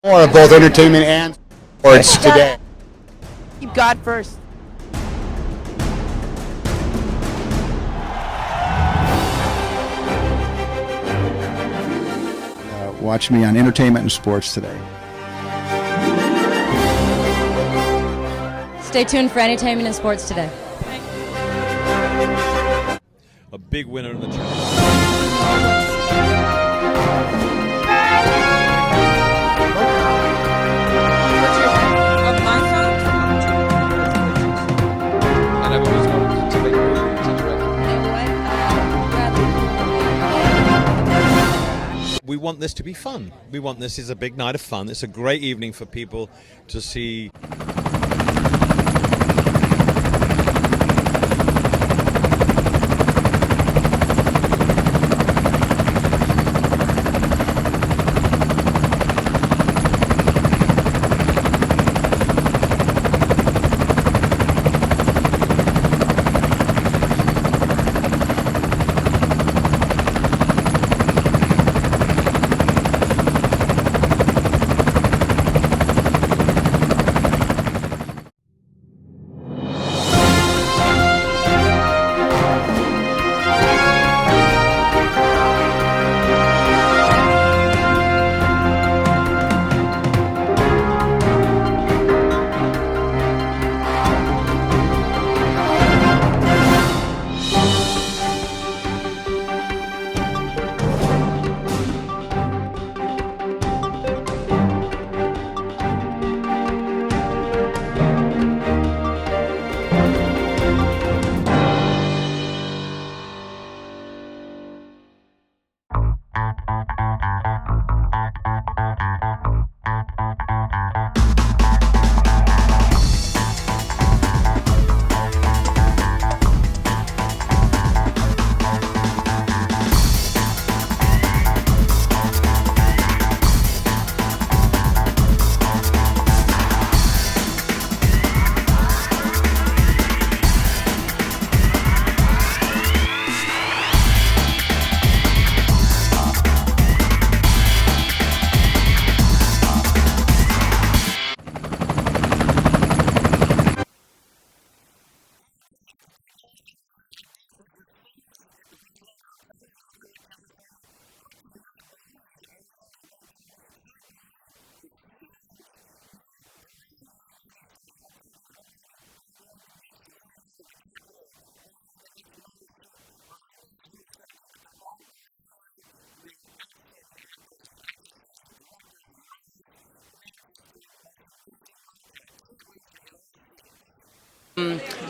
More of both entertainment and sports today. Keep God first. Watch me on entertainment and sports today. Stay tuned for entertainment and sports today. A big winner in the channel. We want this to be fun. We want this is a big night of fun. It's a great evening for people to see.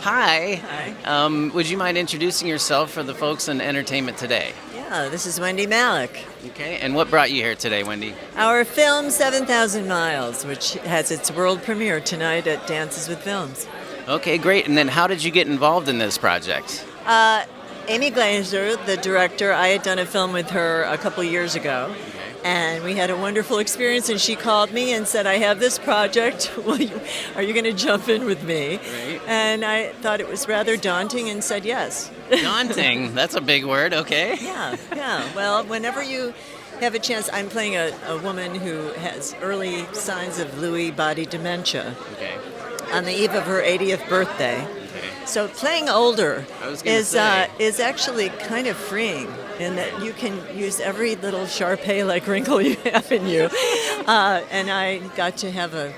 Hi. Would you mind introducing yourself for the folks in entertainment today? Yeah, this is Wendie Malick. Okay, and what brought you here today, Wendie? Our film 7,000 Miles, which has its world premiere tonight at Dances with Films. Okay, great. And then how did you get involved in this project? Amy Glazer, the director, I had done a film with her a couple years ago. And we had a wonderful experience, and she called me and said, I have this project. Are you going to jump in with me? Right. And I thought it was rather daunting and said yes. Daunting? That's a big word, okay. Yeah. Well, whenever you have a chance, I'm playing a woman who has early signs of Lewy body dementia. Okay. On the eve of her 80th birthday. Okay. So playing older is actually kind of freeing in that you can use every little Shar-Pei-like wrinkle you have in you. And I got to have a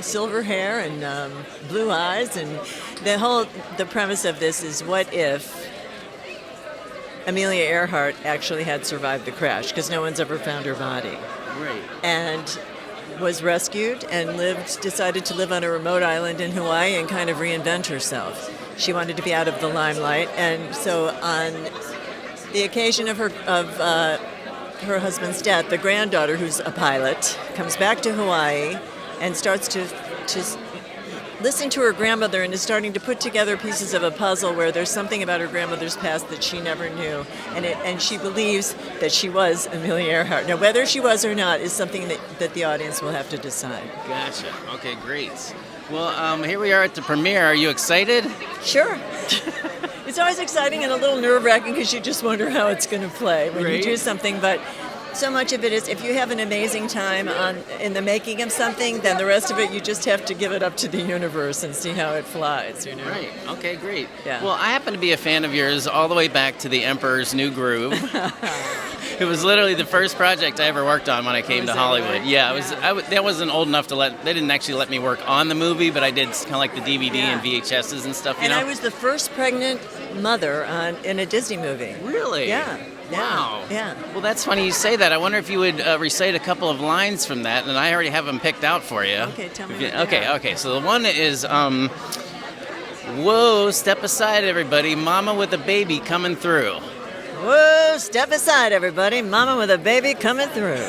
silver hair and blue eyes, and the premise of this is what if Amelia Earhart actually had survived the crash, because no one's ever found her body. Right. And was rescued and decided to live on a remote island in Hawaii and kind of reinvent herself. She wanted to be out of the limelight, and so on the occasion of her husband's death, the granddaughter, who's a pilot, comes back to Hawaii and starts to listen to her grandmother and is starting to put together pieces of a puzzle where there's something about her grandmother's past that she never knew, and she believes that she was Amelia Earhart. Now, whether she was or not is something that the audience will have to decide. Gotcha. Okay, great. Well, here we are at the premiere. Are you excited? Sure. It's always exciting and a little nerve-wracking because you just wonder how it's going to play when you do something, but so much of it is if you have an amazing time in the making of something, then the rest of it you just have to give it up to the universe and see how it flies, you know. Right. Okay, great. Yeah. Well, I happen to be a fan of yours all the way back to The Emperor's New Groove. It was literally the first project I ever worked on when I came to Hollywood. Right? Yeah, that wasn't old enough to they didn't actually let me work on the movie, but I did kind of like the DVD and VHSs and stuff, you know? I was the first pregnant mother in a Disney movie. Really? Yeah. Wow. Yeah. Well, that's funny you say that. I wonder if you would recite a couple of lines from that, and I already have them picked out for you. Okay, tell me. What they are. Okay. So the one is, whoa, step aside, everybody. Mama with a baby coming through. Whoa, step aside, everybody. Mama with a baby coming through.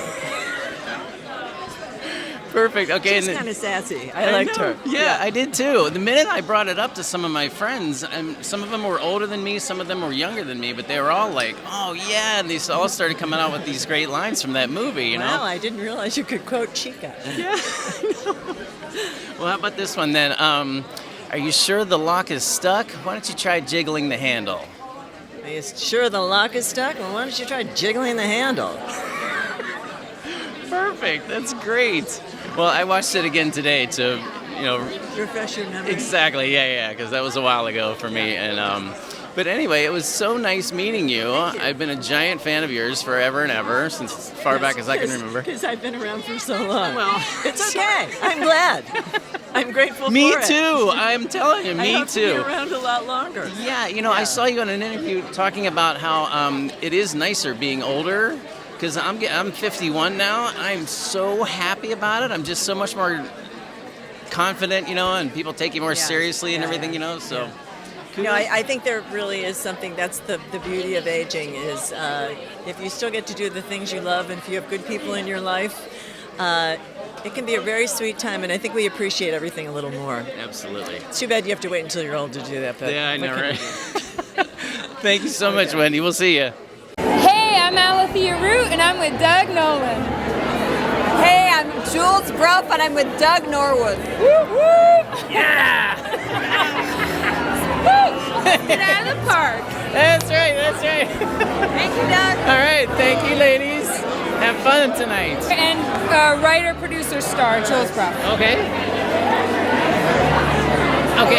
Perfect. Okay. She's kind of sassy. I liked her. Yeah, I did too. The minute I brought it up to some of my friends, and some of them were older than me, some of them were younger than me, but they were all like, "Oh yeah," and they all started coming out with these great lines from that movie. You know? Wow, I didn't realize you could quote Chica. Yeah. Well, how about this one then? Are you sure the lock is stuck? Why don't you try jiggling the handle? Are you sure the lock is stuck? Well, why don't you try jiggling the handle? Perfect. That's great. Well, I watched it again today to, refresh your memory. Exactly. Yeah, because that was a while ago for me. And but anyway, it was so nice meeting you. I've been a giant fan of yours forever and ever, since as far back as I can remember. Because I've been around for so long. Well, it's okay. I'm glad. I'm grateful me for it. too. I'm telling you, me I hope too. to be around a lot longer. Yeah, I saw you on an interview talking about how it is nicer being older. Because I'm 51 now. I'm so happy about it. I'm just so much more confident, and people take you more seriously and everything, so. I think there really is something, that's the beauty of aging, is if you still get to do the things you love and if you have good people in your life, it can be a very sweet time, and I think we appreciate everything a little more. Absolutely. It's too bad you have to wait until you're old to do that. But yeah, I know, right? Thank you so much, Wendie. We'll see you. Hey, I'm Alethea Root, and I'm with Doug Nolan. Hey, I'm Jules Bruff, and I'm with Doug Norwood. Woo woo! Yeah! Get out of the park. That's right. Thank you, Doug. All right, thank you, ladies. Have fun tonight. And writer, producer, star, Jules Bruff. Okay,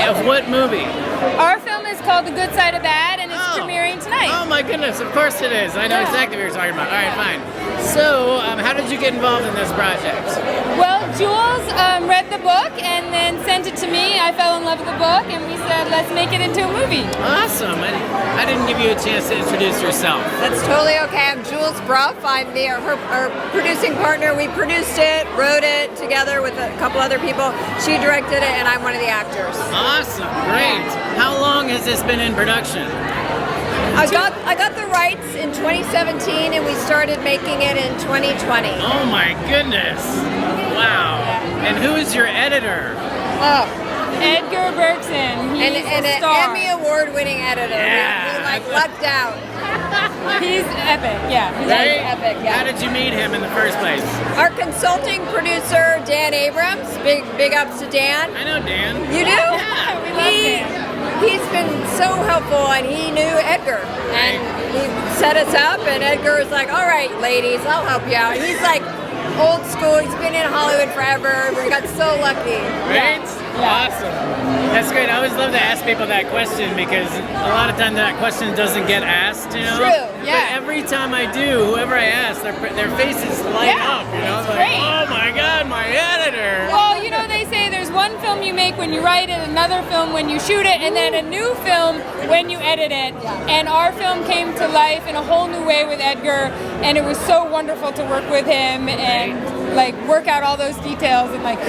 of what movie? Our film is called The Good Side of Bad, and it's premiering tonight. Oh my goodness, of course it is. I know exactly what you're talking about. All right, fine. So, how did you get involved in this project? Well, Jules read the book and then sent it to me. I fell in love with the book, and we said, let's make it into a movie. Awesome. I didn't give you a chance to introduce yourself. That's totally okay. I'm Jules Bruff. I'm her producing partner. We produced it, wrote it together with a couple other people. She directed it, and I'm one of the actors. Awesome. Great. How long has this been in production? I got the rights in 2017, and we started making it in 2020. Oh my goodness! Wow. And who is your editor? Edgar Bergson. He's an Emmy award-winning editor. Yeah. We lucked out. He's epic. Yeah. He's epic. Yeah. How did you meet him in the first place? Our consulting producer, Dan Abrams. Big ups to Dan. I know Dan. You do? Yeah, we love Dan. He's been so helpful, and he knew Edgar, and he set us up, and Edgar was like, all right, ladies, I'll help you out. He's like old school. He's been in Hollywood forever. We got so lucky. Right? Yeah. Awesome. That's great. I always love to ask people that question because a lot of times that question doesn't get asked, True, yeah. But every time I do, whoever I ask, their faces light up, It's like, great. oh my God, my editor. Well, they say there's one film you make when you write it, another film when you shoot it, and then a new film when you edit it. And our film came to life in a whole new way with Edgar, and it was so wonderful to work with him and work out all those details and make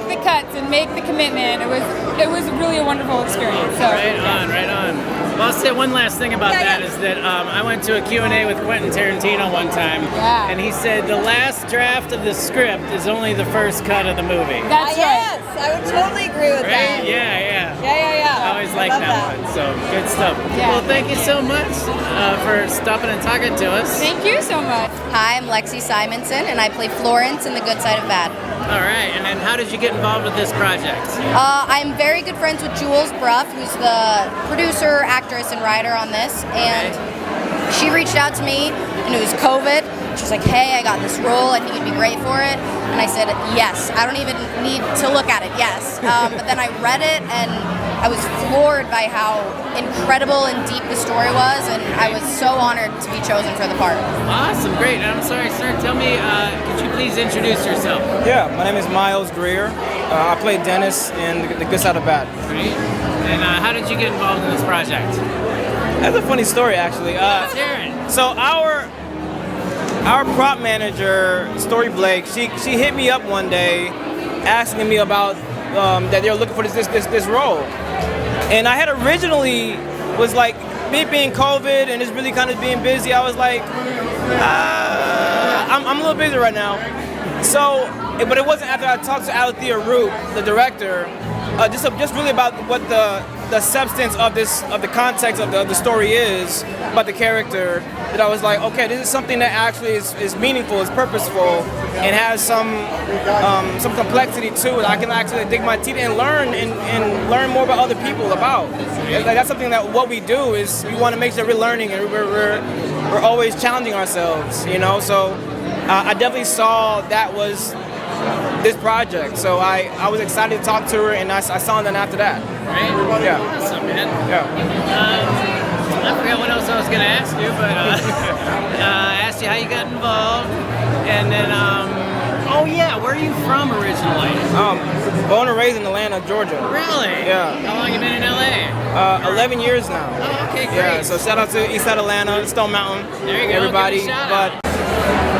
the cuts and make the commitment. It was really a wonderful experience. So, Right on. Well, I'll say one last thing about that is that I went to a Q&A with Quentin Tarantino one time, and he said the last draft of the script is only the first cut of the movie. That's right. Yes, I would totally agree with that. Yeah. Yeah. I always like that one, so good stuff. Yeah. Well, thank you so much for stopping and talking to us. Thank you so much. Hi, I'm Lexi Simonson, and I play Florence in The Good Side of Bad. All right, and then how did you get involved with this project? I'm very good friends with Jules Bruff, who's the producer, actress, and writer on this, and she reached out to me, and it was COVID, She was like, hey, I got this role. I think you'd be great for it. And I said, yes. I don't even need to look at it. Yes. But then I read it, and I was floored by how incredible and deep the story was, and I was so honored to be chosen for the part. Awesome, great. And I'm sorry, sir. Tell me, could you please introduce yourself? Yeah, my name is Miles Greer. I play Dennis in The Good Side of Bad. Great. And how did you get involved in this project? That's a funny story, actually. Let's hear it. So our prop manager, Story Blake, she hit me up one day, asking me about that they were looking for this role, and I had originally was like, me being COVID and just really kind of being busy, I was like, I'm a little busy right now. So, but it wasn't after I talked to Alethea Root, the director, just really about what the substance of the context of the story is about the character, that I was like, okay, this is something that actually is meaningful, is purposeful, and has some complexity to it. I can actually dig my teeth and learn more about other people about. Like, that's something that what we do is we want to make sure we're learning and we're always challenging ourselves, you know. So I definitely saw that was this project, so I was excited to talk to her, and I saw them after that. Right? Yeah. Awesome, man. Yeah. I forgot what else I was going to ask you, but I asked you how you got involved, and then, oh yeah, where are you from originally? Born and raised in Atlanta, Georgia. Really? Yeah. How long you been in LA? 11 years now. Oh, okay, great. Yeah, so shout out to Eastside Atlanta, Stone Mountain, there you go, everybody. give it a shout out.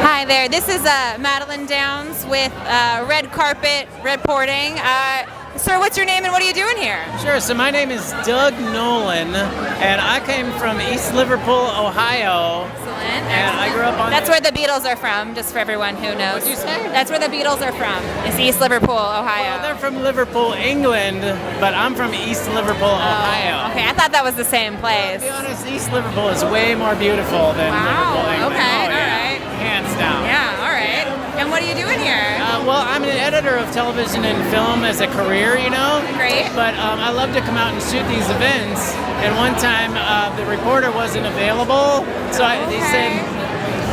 Hi there, this is Madeline Downs with Red Carpet Reporting. Sir, what's your name and what are you doing here? Sure, so my name is Doug Nolan, and I came from East Liverpool, Ohio. Excellent. And I grew up on... That's where the Beatles are from, just for everyone who knows. What'd you say? That's where the Beatles are from. It's East Liverpool, Ohio. Well, they're from Liverpool, England, but I'm from East Liverpool, Ohio. Okay, I thought that was the same place. To be honest, East Liverpool is way more beautiful than Liverpool, England. Okay, oh, yeah. all right. Hands down. Yeah, all right. And what are you doing here? Well, I'm an editor of television and film as a career, you know. Great. But I love to come out and shoot these events. And one time, the reporter wasn't available, so they said,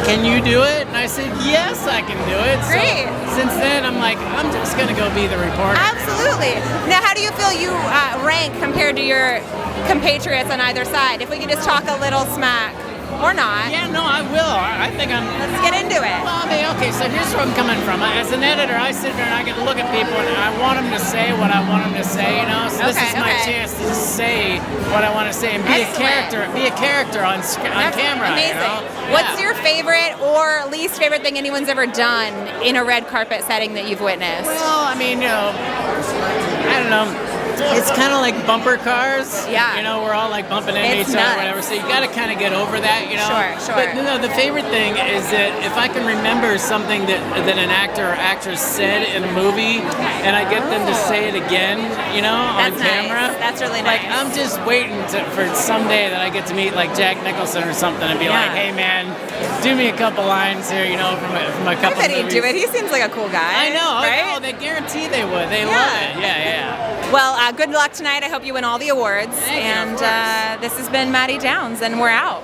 "Can you do it?" And I said, "Yes, I can do it." Great. So since then, I'm like, I'm just gonna go be the reporter. Absolutely. Now, how do you feel you rank compared to your compatriots on either side? If we could just talk a little smack. Or not. Yeah, no, I will. I think I'm... Let's get into it. Well, I mean, okay, so here's where I'm coming from. As an editor, I sit there and I get to look at people and I want them to say what I want them to say, you know? So this is my chance to just say what I want to say and be a character on camera. Amazing. You know? What's your favorite or least favorite thing anyone's ever done in a red carpet setting that you've witnessed? Well, I mean, you know, I don't know. It's kind of like bumper cars. Yeah. You know, we're all like bumping into each other or whatever. So you got to kind of get over that, you know? Sure. But no, the favorite thing is that if I can remember something that an actor or actress said in a movie and I get them to say it again, you know, on camera. Nice. That's really nice. Like, I'm just waiting for someday that I get to meet like Jack Nicholson or something and be like, hey man, do me a couple lines here, you know, from a couple I bet movies. he'd do it. He seems like a cool guy. I know. Right? Oh, they guarantee they would. They love it. Yeah. Well, good luck tonight. I hope you win all the awards. Thank you, and of course. This has been Maddie Downs, and we're out.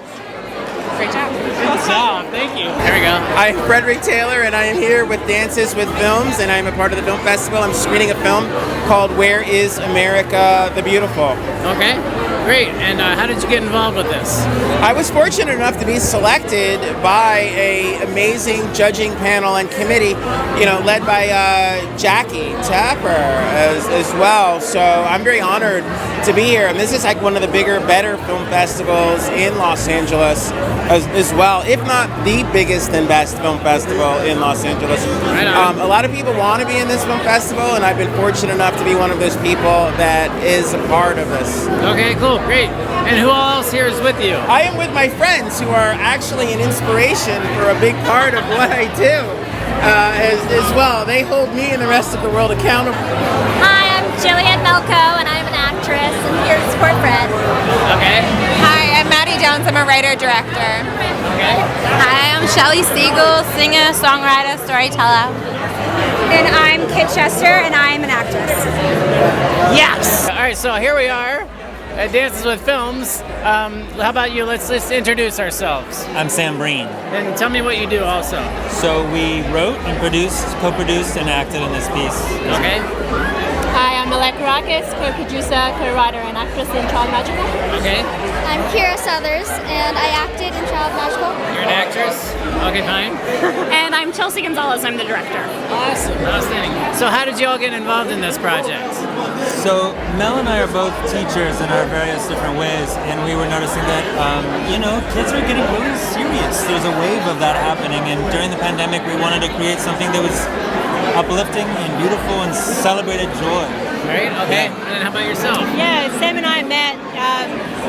Great job. Good job. Thank you. There we go. I'm Frederick Taylor, and I am here with Dances with Films, and I'm a part of the film festival. I'm screening a film called Where is America the Beautiful? Okay, great. And how did you get involved with this? I was fortunate enough to be selected by an amazing judging panel and committee, you know, led by Jackie Tapper as well. So I'm very honored to be here. And this is like one of the bigger, better film festivals in Los Angeles as well, if not the biggest and best film festival in Los Angeles. Right on. A lot of people want to be in this film festival, and I've been fortunate enough to be one of those people that is a part of this. Okay, cool, great. And who else here is with you? I am with my friends who are actually an inspiration for a big part of what I do as well. They hold me and the rest of the world accountable. Hi, I'm Jillian Melko, and I'm an actress, and here to support Fred. Okay. Hi, I'm Maddie Downs. I'm a writer-director. Okay. Hi, I'm Shelley Siegel, singer, songwriter, storyteller. And I'm Kit Chester, and I'm an actress. Yes! All right, so here we are at Dances with Films. How about you? Let's introduce ourselves. I'm Sam Breen. And tell me what you do also. So we wrote and produced, co-produced, and acted in this piece. Okay. Hi, I'm Malek Rakis, co-producer, co-writer, and actress in Child Magical. Okay. I'm Kira Southers, and I acted in Child Magical. You're an actress? Okay, fine. And I'm Chelsea Gonzalez, I'm the director. Awesome. Outstanding. So how did you all get involved in this project? So Mel and I are both teachers in our various different ways, and we were noticing that, kids are getting really serious. There's a wave of that happening, and during the pandemic, we wanted to create something that was uplifting and beautiful and celebrated joy. Right, okay. And then how about yourself? Yeah, Sam and I met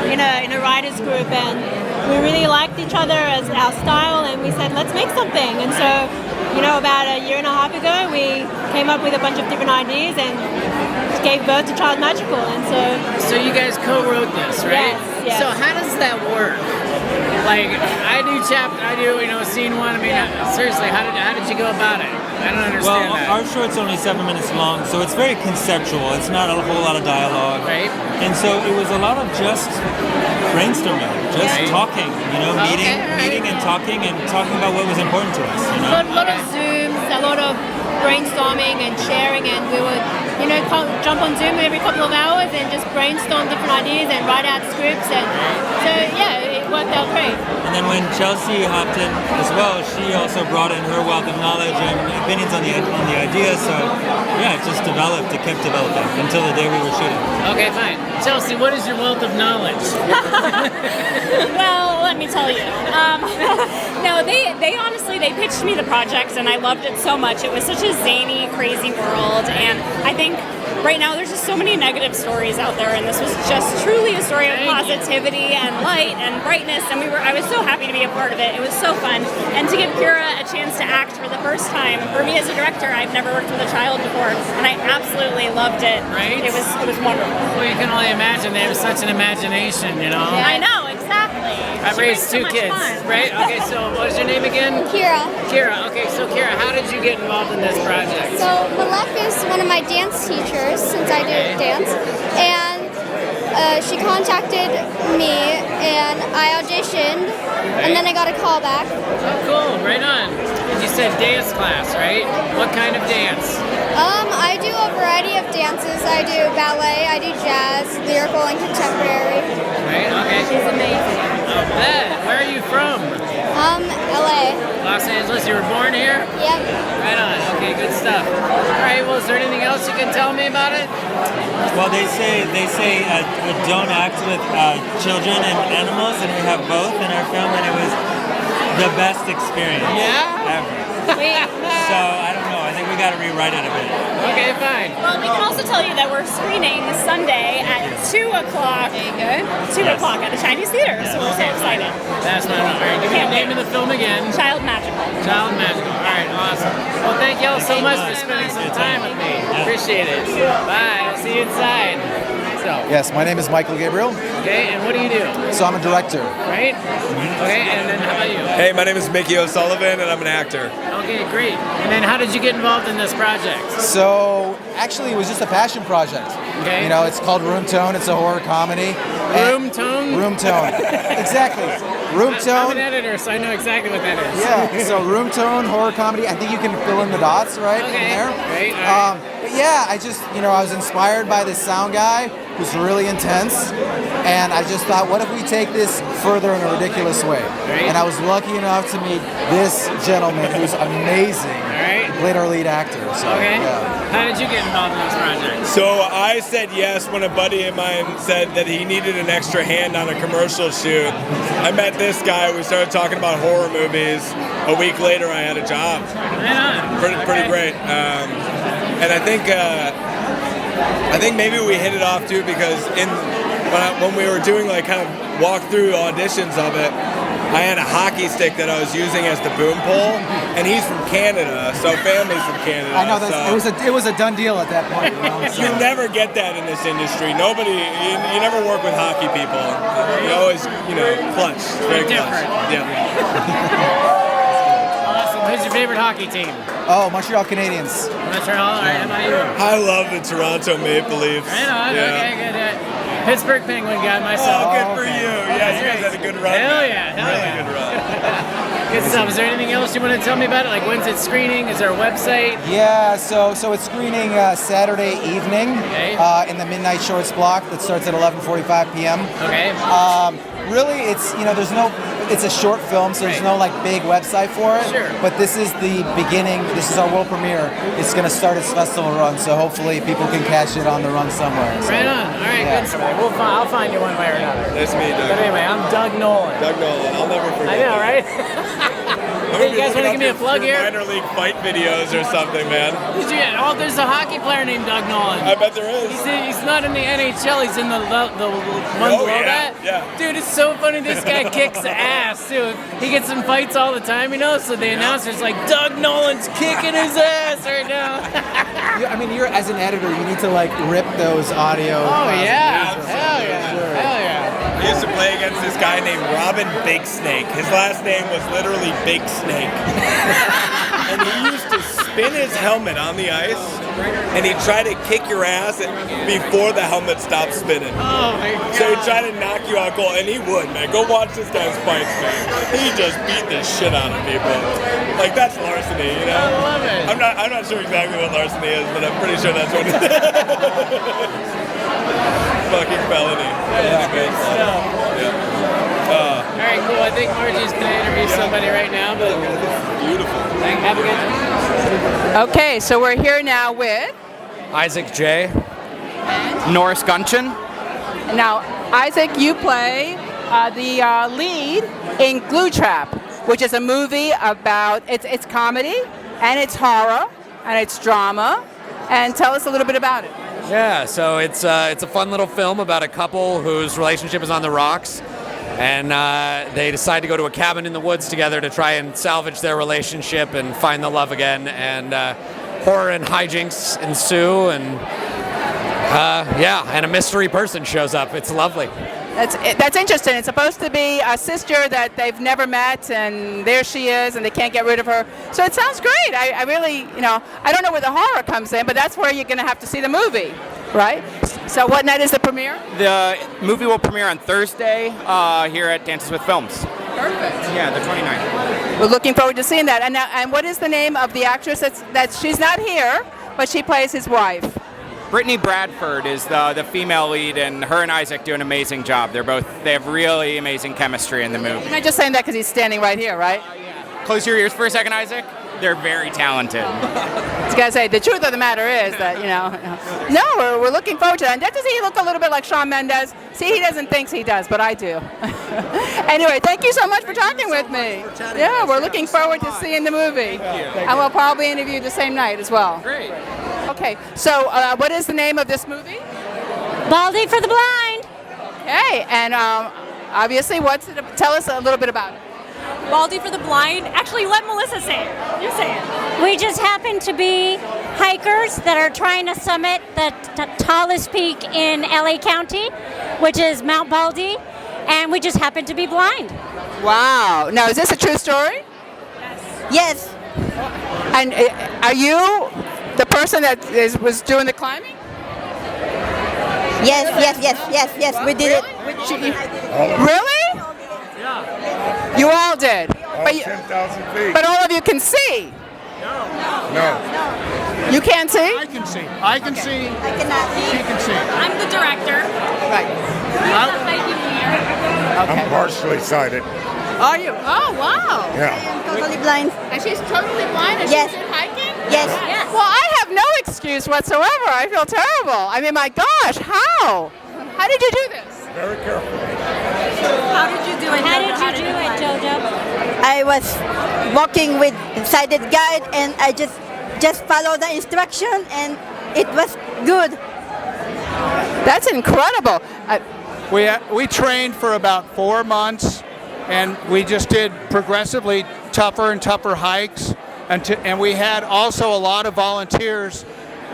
in a writers group, and we really liked each other as our style, and we said, let's make something. And so, about a year and a half ago, we came up with a bunch of different ideas and gave birth to Child Magical. And so you guys co-wrote this, right? Yes. So how does that work? Like, I do scene one. I mean, seriously, how did you go about it? I don't understand that. Our short's only 7 minutes long, so it's very conceptual. It's not a whole lot of dialogue. Right. And so it was a lot of just brainstorming, just talking, meeting and talking about what was important to us. A lot of Zooms, a lot of brainstorming and sharing, and we would, jump on Zoom every couple of hours and just brainstorm different ideas and write out scripts, and so it worked out great. And then when Chelsea hopped in as well, she also brought in her wealth of knowledge and opinions on the idea. So it just developed. It kept developing until the day we were shooting. Okay, fine. Chelsea, what is your wealth of knowledge? Well, let me tell you. No, they honestly, they pitched me the project, and I loved it so much. It was such a zany, crazy world, and I think right now there's just so many negative stories out there, and this was just truly a story of positivity and light and brightness, and I was so happy to be a part of it. It was so fun, and to give Kira a chance to act for the first time. For me as a director, I've never worked with a child before, and I absolutely loved it. Right? It was wonderful. Well, you can only imagine they have such an imagination, Yeah, I know, exactly. I've raised 2 kids, right? Okay, so what is your name again? Kira. Kira. Okay, so Kira, how did you get involved in this project? So Malek is one of my dance teachers, since I do dance, and she contacted me, and I auditioned, and then I got a call back. Oh, cool. Right on. You said dance class, right? What kind of dance? I do a variety of dances. I do ballet, I do jazz, lyrical, and contemporary. Right, okay. She's amazing. Oh, bet. Where are you from? LA. Los Angeles. You were born here? Yep. Right on. Okay, good stuff. All right, well, is there anything else you can tell me about it? Well, they say don't act with children and animals, and we have both in our film, and it was the best experience ever. So, I don't know. I think we got to rewrite it a bit. Okay, fine. Well, we can also tell you that we're screening Sunday at 2 o'clock. There you go. 2 o'clock at the Chinese Theater, so we're so excited. That's my number. All right, give me the name of the film again. Child Magical. Child Magical. All right, awesome. Well, thank y'all so much for spending some time with me. Appreciate it. Bye. I'll see you inside. So. Yes, my name is Michael Gabriel. Okay, and what do you do? So I'm a director. Right? Okay, and then how about you? Hey, my name is Mickey O'Sullivan, and I'm an actor. Okay, great. And then how did you get involved in this project? So actually, it was just a passion project. Okay. It's called Room Tone. It's a horror comedy. Room Tone? Room Tone. Exactly. Room Tone. I'm an editor, so I know exactly what that is. Yeah. So Room Tone, horror comedy. I think you can fill in the dots, right? Okay. From there. Right. All right. But yeah, I just, I was inspired by this sound guy who's really intense, and I just thought, what if we take this further in a ridiculous way? Right. And I was lucky enough to meet this gentleman who's amazing. Right. Played our lead actor. So, Okay. Yeah. How did you get involved in this project? So I said yes when a buddy of mine said that he needed an extra hand on a commercial shoot. I met this guy. We started talking about horror movies. A week later, I had a job. Pretty great. And I think maybe we hit it off too, because when we were doing kind of walkthrough auditions of it, I had a hockey stick that I was using as the boom pole, and he's from Canada, so family's from Canada. I know it was a done deal at that point. So. You never get that in this industry. You never work with hockey people. You always, clutch. It's very clutch. Yeah. Awesome. Who's your favorite hockey team? Oh, Montreal Canadiens. Montreal. All right. How about you? I love the Toronto Maple Leafs. Right on. Yeah. Okay. Good. Pittsburgh Penguin guy myself. Oh, good for you. Yeah, you guys had a good run. Hell yeah, Good run. Good stuff. Is there anything else you want to tell me about it? Like when's it screening? Is there a website? Yeah, so it's screening Saturday evening in the Midnight Shorts block that starts at 11:45 p.m. Okay. Really, it's a short film, so there's no like big website for it. Sure. But this is the beginning. This is our world premiere. It's going to start its festival run, so hopefully people can catch it on the run somewhere. So, Right on. All right, good stuff. I'll find you one way or another. Nice to meet you, Doug. But anyway, I'm Doug Nolan. Doug Nolan. I'll never forget. I know, right? Hey, you guys want to give me a plug here? Minor league fight videos or something, man. There's a hockey player named Doug Nolan. I bet there is. He's not in the NHL. He's in the one below that. Yeah. Dude, it's so funny. This guy kicks ass, too. He gets in fights all the time, So the announcer's like, Doug Nolan's kicking his ass right now. I mean, you're as an editor, you need to like rip those audio. Oh yeah. Hell yeah. I used to play against this guy named Robin Big Snake. His last name was literally Big Snake. And he used to spin his helmet on the ice, and he'd try to kick your ass before the helmet stopped spinning. Oh my God. So he'd try to knock you out cold, and he would, man. Go watch this guy's fights, man. He just beat the shit out of people. Like, that's larceny, I love it. I'm not sure exactly what larceny is, but I'm pretty sure that's what it is. Fucking felony. That's good stuff. All right, cool. I think Margie's going to interview somebody right now. But beautiful. Have a good time. Okay, so we're here now with Isaac J. Norris Gunchin. now Isaac. You play the lead in Glue Trap, which is a movie about it's comedy and it's horror and it's drama. And tell us a little bit about it. Yeah, so it's a fun little film about a couple whose relationship is on the rocks, and they decide to go to a cabin in the woods together to try and salvage their relationship and find the love again. And horror and hijinks ensue, and and a mystery person shows up. It's lovely. That's interesting. It's supposed to be a sister that they've never met, and there she is, and they can't get rid of her. So it sounds great. I really, I don't know where the horror comes in, but that's where you're going to have to see the movie, right? So what night is the premiere? The movie will premiere on Thursday here at Dances with Films. Perfect. Yeah, the 29th. We're looking forward to seeing that. And what is the name of the actress that she's not here, but she plays his wife? Brittany Bradford is the female lead, and her and Isaac do an amazing job. They have really amazing chemistry in the movie. You're not just saying that because he's standing right here, right? Close your ears for a second, Isaac. They're very talented. I was gonna say the truth of the matter is that no, we're looking forward to that. And doesn't he look a little bit like Shawn Mendes? See, he doesn't think he does, but I do. Anyway, thank you so much for talking with me. Yeah, we're looking forward to seeing the movie. And we'll probably interview you the same night as well. Great. Okay, so what is the name of this movie? Baldy for the Blind. Okay, and obviously, tell us a little bit about it. Baldy for the Blind. Actually, let Melissa say it. You say it. We just happen to be hikers that are trying to summit the tallest peak in LA County, which is Mount Baldy, and we just happen to be blind. Wow. Now, is this a true story? Yes. And are you the person that was doing the climbing? Yes, we did it. Really? Yeah. You all did. All 10,000 feet. But all of you can see. No. You can't see? I can see. I can see. I cannot see. She can see. I'm the director. Right. I'm partially sighted. Are you? Oh, wow. Yeah. I am totally blind. And she's totally blind and Yes. she's hiking? Yes. Well, I have no excuse whatsoever. I feel terrible. I mean, my gosh, how? How did you do this? Very carefully. How did you do it, Jojo? I was walking with sighted guide, and I just followed the instruction, and it was good. That's incredible. We trained for about 4 months, and we just did progressively tougher and tougher hikes. And we had also a lot of volunteers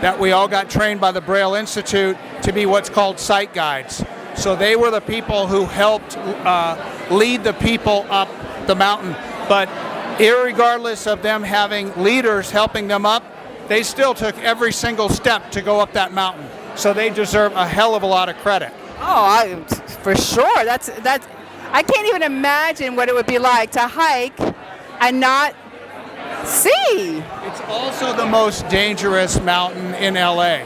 that we all got trained by the Braille Institute to be what's called sight guides. So they were the people who helped lead the people up the mountain. But irregardless of them having leaders helping them up, they still took every single step to go up that mountain. So they deserve a hell of a lot of credit. For sure. That's. I can't even imagine what it would be like to hike and not see. It's also the most dangerous mountain in LA.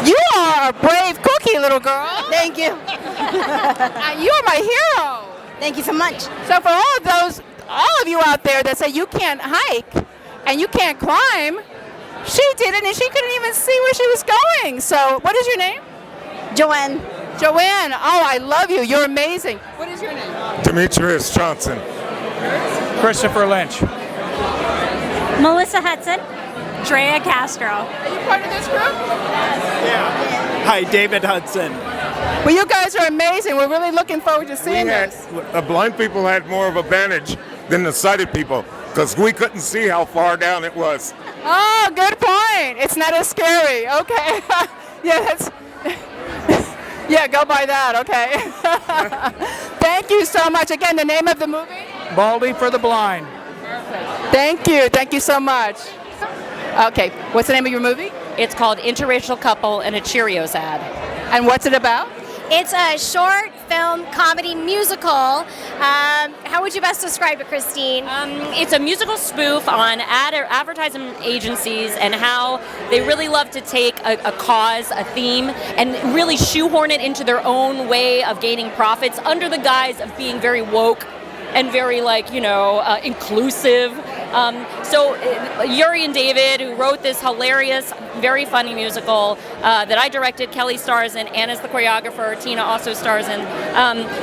You are a brave cookie, little girl. Thank you. You are my hero. Thank you so much. So for all of you out there that say you can't hike and you can't climb, she did it and she couldn't even see where she was going. So what is your name? Joanne. Joanne. Oh, I love you. You're amazing. What is your name? Demetrius Johnson. Christopher Lynch. Melissa Hudson. Drea Castro. Are you part of this group? Hi, David Hudson. Well, you guys are amazing. We're really looking forward to seeing this. The blind people had more of an advantage than the sighted people because we couldn't see how far down it was. Oh, good point. It's not as scary. Okay. Yeah, go by that. Okay. Thank you so much. Again, the name of the movie? Baldy for the Blind. Thank you. Thank you so much. Okay. What's the name of your movie? It's called Interracial Couple and a Cheerios Ad. And what's it about? It's a short film comedy musical. How would you best describe it, Christine? It's a musical spoof on advertising agencies and how they really love to take a cause, a theme, and really shoehorn it into their own way of gaining profits under the guise of being very woke and very, inclusive. So Yuri and David, who wrote this hilarious, very funny musical that I directed, Kelly stars in, Anna's the choreographer, Tina also stars in.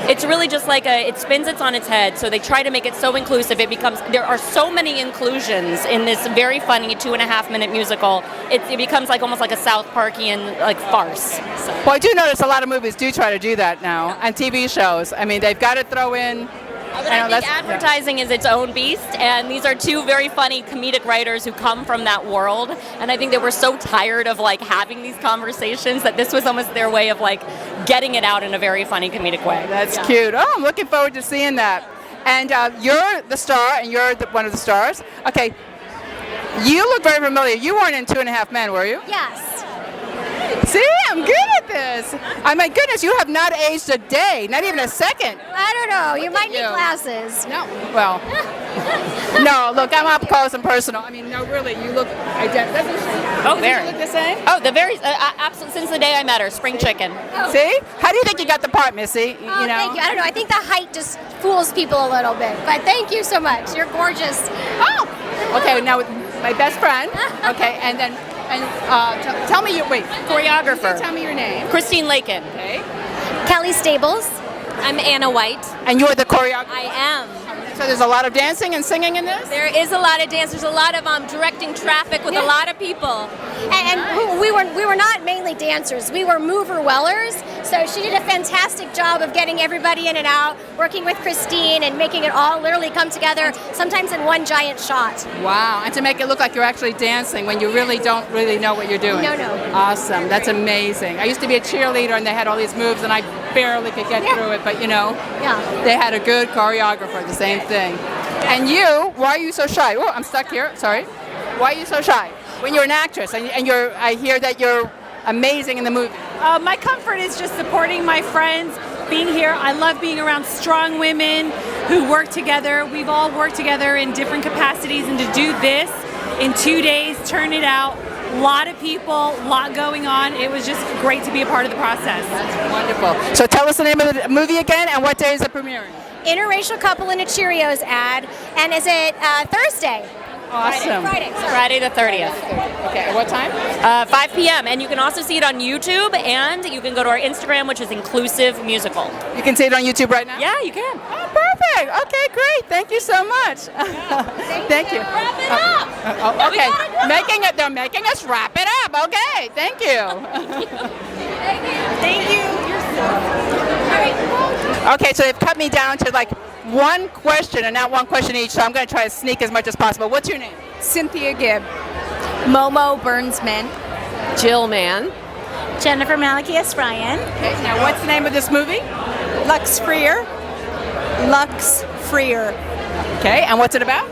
It's really just it spins it on its head. So they try to make it so inclusive. There are so many inclusions in this very funny 2.5-minute musical. It becomes almost like a South Parkian farce. So. Well, I do notice a lot of movies do try to do that now, and TV shows. I mean, they've got to throw in. I think advertising is its own beast, and these are two very funny comedic writers who come from that world, and I think they were so tired of having these conversations that this was almost their way of getting it out in a very funny comedic way. That's cute. Oh, I'm looking forward to seeing that. And you're the star, and you're one of the stars. Okay, you look very familiar. You weren't in 2.5 Men, were you? Yes. See, I'm good at this. Oh my goodness, you have not aged a day, not even a second. I don't know. You might need glasses. No. Well, no. Look, I'm up close and personal. I mean, no, really, you look identical. Oh, very. You look the same. Oh, the very absolutely since the day I met her, spring chicken. Oh. See? How do you think you got the part, Missy? Thank you. I don't know. I think the height just fools people a little bit. But thank you so much. You're gorgeous. Oh. Okay. Now, my best friend. Okay, and then. And tell me choreographer. Tell me your name. Christine Lakin. Okay. Kelly Stables. I'm Anna White. And you're the choreographer? I am. So there's a lot of dancing and singing in this? There is a lot of dance. There's a lot of directing traffic with a lot of people. And we were not mainly dancers. We were mover-wellers. So she did a fantastic job of getting everybody in and out, working with Christine and making it all literally come together, sometimes in one giant shot. Wow. And to make it look like you're actually dancing when you really don't really know what you're doing. No. Awesome. That's amazing. I used to be a cheerleader and they had all these moves and I barely could get through it, but they had a good choreographer, the same thing. And you, why are you so shy? Oh, I'm stuck here. Sorry. Why are you so shy? When you're an actress and I hear that you're amazing in the movie. My comfort is just supporting my friends, being here. I love being around strong women who work together. We've all worked together in different capacities, and to do this in 2 days, turn it out, a lot of people, a lot going on. It was just great to be a part of the process. That's wonderful. So tell us the name of the movie again, and what day is it premiering? Interracial Couple in a Cheerios Ad. And is it Thursday? Awesome. Friday the 30th. Okay, at what time? 5 p.m. And you can also see it on YouTube, and you can go to our Instagram, which is Inclusive Musical. You can see it on YouTube right now? Yeah, you can. Oh, perfect. Okay, great. Thank you so much. Thank you. Wrap it up. Okay, they're making us wrap it up. Okay, thank you. Thank you. You're so Okay, so they've cut me down to one question and not one question each, so I'm going to try to sneak as much as possible. What's your name? Cynthia Gibb. Momo Burnsman. Jill Mann. Jennifer Malachias Ryan. Okay, now what's the name of this movie? Lux Freer. Lux Freer. Okay, and what's it about?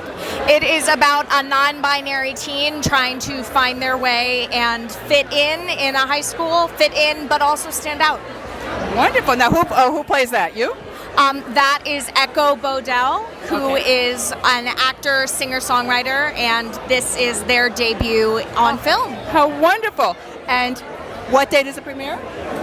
It is about a non-binary teen trying to find their way and fit in a high school, fit in but also stand out. Wonderful. Now, who plays that? You? That is Echo Bodell, who is an actor, singer-songwriter, and this is their debut on film. How wonderful. And what date is it premiere?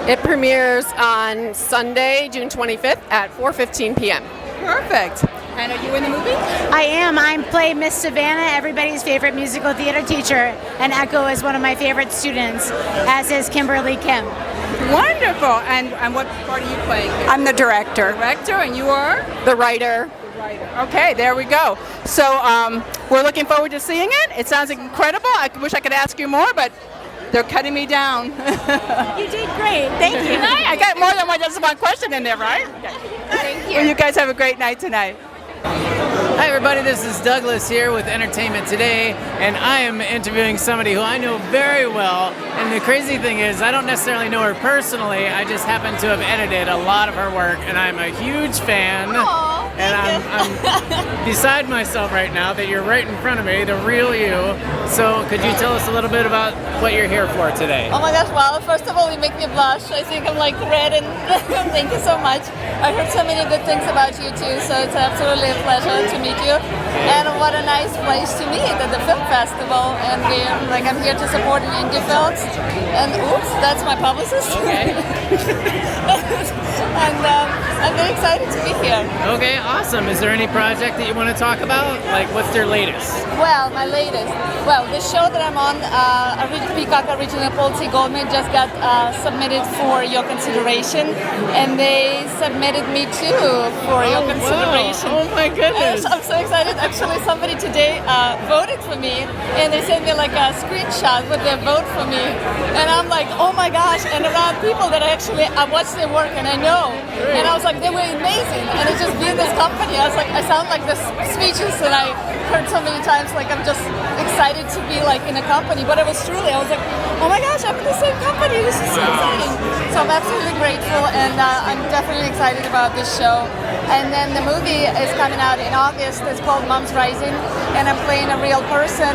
It premieres on Sunday, June 25th at 4:15 p.m. Perfect. And are you in the movie? I am. I play Miss Savannah, everybody's favorite musical theater teacher, and Echo is one of my favorite students, as is Kimberly Kim. Wonderful. And what part are you playing? I'm the director. Director, and you are? The writer. Okay, there we go. So we're looking forward to seeing it. It sounds incredible. I wish I could ask you more, but they're cutting me down. You did great. Thank you. I got more than just one question in there, right? Okay. Thank you. Well, you guys have a great night tonight. Hi everybody, this is Douglas here with Entertainment Today, and I am interviewing somebody who I know very well, and the crazy thing is I don't necessarily know her personally, I just happen to have edited a lot of her work, and I'm a huge fan. Aww, and I'm beside myself right now that you're right in front of me, the real you. So could you tell us a little bit about what you're here for today? Oh my gosh, well, first of all, you make me blush. I think I'm like red, and thank you so much. I heard so many good things about you too, so it's absolutely a pleasure to meet you. And what a nice place to meet at the film festival. And I'm here to support indie films. And oops, that's my publicist. Okay. And I'm very excited to be here. Okay, awesome. Is there any project that you want to talk about? Like, what's their latest? Well, my latest. Well, the show that I'm on, Peacock Original Paul T. Goldman, just got submitted for your consideration, and they submitted me too for your consideration. Wow. Oh my goodness! I'm so excited. Actually, somebody today voted for me, and they sent me like a screenshot with their vote for me, and I'm like, oh my gosh! And around people that I watch their work and I know, and I was like, they were amazing, and it's just being this company. I was like, I sound like this speeches, and I heard so many times like I'm just excited to be like in a company, but it was truly, I was like, oh my gosh, I'm in the same company. This is so exciting. So I'm absolutely grateful, and I'm definitely excited about this show. And then the movie is coming out in August. It's called Mom's Rising, and I'm playing a real person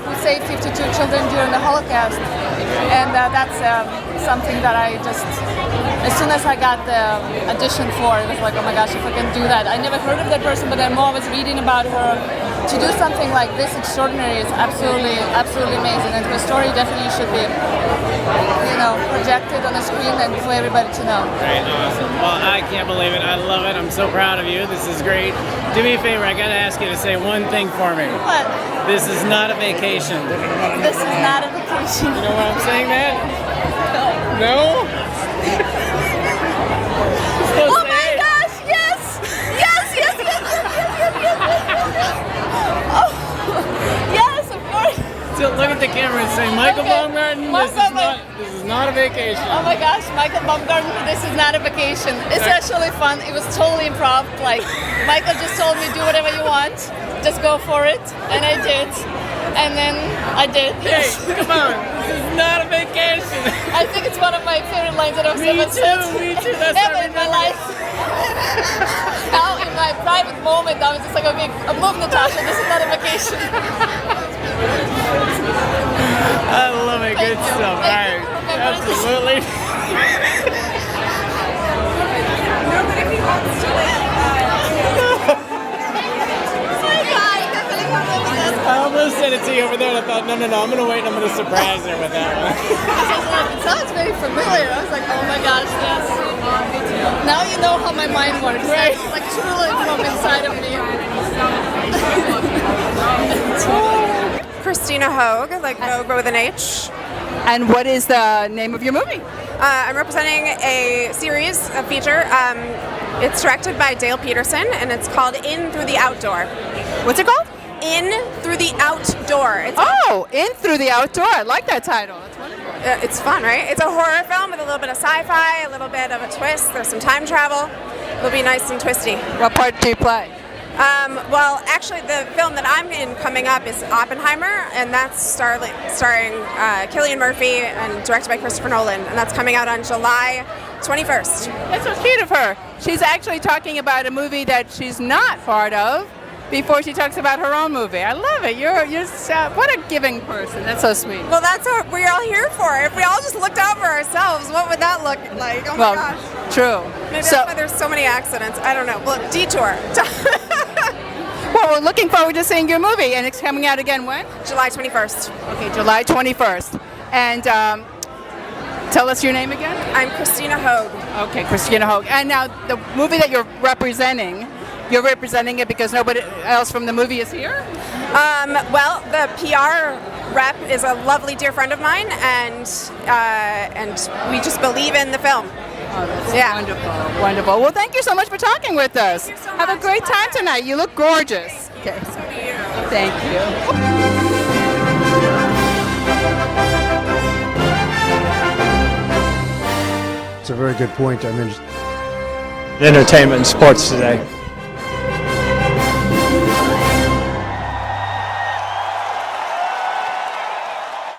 who saved 52 children during the Holocaust. And that's something that I just, as soon as I got the audition for, it was like, oh my gosh, if I can do that. I never heard of that person, but then more I was reading about her. To do something like this extraordinary is absolutely, absolutely amazing. And her story definitely should be, projected on the screen and for everybody to know. Great, awesome. Well, I can't believe it. I love it. I'm so proud of you. This is great. Do me a favor. I got to ask you to say one thing for me. What? This is not a vacation. This is not a vacation. You know why I'm saying that? No? Oh my gosh, yes! Yes, yes, yes, yes, yes, yes, yes. Oh, yes, of course. So look at the camera and say, Michael Baumgarten, this is not a vacation. Oh my gosh, Michael Baumgarten, this is not a vacation. It's actually fun. It was totally improv. Like, Michael just told me, do whatever you want. Just go for it. And I did. And then I did. Hey, come on. This is not a vacation. I think it's one of my favorite lines that I've ever said. Me too. That's ever in my life. Now, in my private moment, I was just like, okay, move, Natasha. This is not a vacation. I love it. Good stuff. All right. Absolutely. I almost said it to you over there, and I thought, no, I'm going to wait and I'm going to surprise her with that one. It sounds very familiar. I was like, oh my gosh, yes. Now you know how my mind works. Right. It's like truly from inside of me. Christina Hogue, like Vogue but with an H. And what is the name of your movie? I'm representing a series, a feature. It's directed by Dale Peterson, and it's called In Through the Outdoor. What's it called? In Through the Outdoor. In Through the Outdoor. I like that title. That's wonderful. It's fun, right? It's a horror film with a little bit of sci-fi, a little bit of a twist. There's some time travel. It'll be nice and twisty. What part do you play? Well, actually, the film that I'm in coming up is Oppenheimer, and that's starring Cillian Murphy and directed by Christopher Nolan, and that's coming out on July 21st. That's so cute of her. She's actually talking about a movie that she's not part of, before she talks about her own movie. I love it. You're what a giving person. That's so sweet. Well, that's what we're all here for. If we all just looked out for ourselves, what would that look like? Oh my gosh. True. Maybe that's why there's so many accidents. I don't know. Well, detour. Well, we're looking forward to seeing your movie, and it's coming out again when? July 21st. Okay, July 21st. And tell us your name again. I'm Christina Hogue. Okay, Christina Hogue. And now the movie that you're representing it because nobody else from the movie is here? Well, the PR rep is a lovely dear friend of mine, and we just believe in the film. Oh, that's wonderful, wonderful. Well, thank you so much for talking with us. Thank you so Have a great time tonight. You look gorgeous. Okay. So do you. Thank you. It's a very good point. I mean, entertainment and sports today.